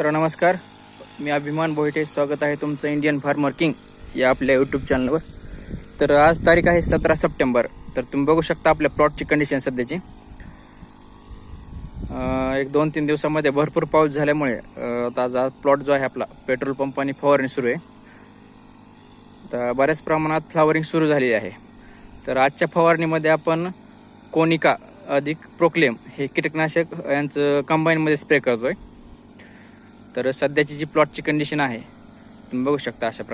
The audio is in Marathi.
तर नमस्कार, मी अभिमान बोईटे. स्वागत आहे तुमचं इंडियन फार्मर किंग या आपल्या यूट्यूब चॅनलवर. तर आज तारीख आहे 17 सप्टेंबर. तर तुम्ही बघू शकता आपल्या प्लॉटची कंडिशन सध्याची. एक 2-3 दिवसामध्ये भरपूर पाऊस झाल्यामुळे आता प्लॉट जो आहे आपला पेट्रोल पंप आणि फवारणी सुरू आहे. तर बऱ्याच प्रमाणात फ्लावरिंग सुरू झालेली आहे. तर आजच्या फवारणीमध्ये आपण कोनिका अधिक प्रोक्लेम हे कीटकनाशक यांचं कंबाईनमध्ये स्प्रे करतोय. तर सध्याची जी प्लॉटची कंडिशन आहे तुम्ही बघू शकता अशा प्रकारे.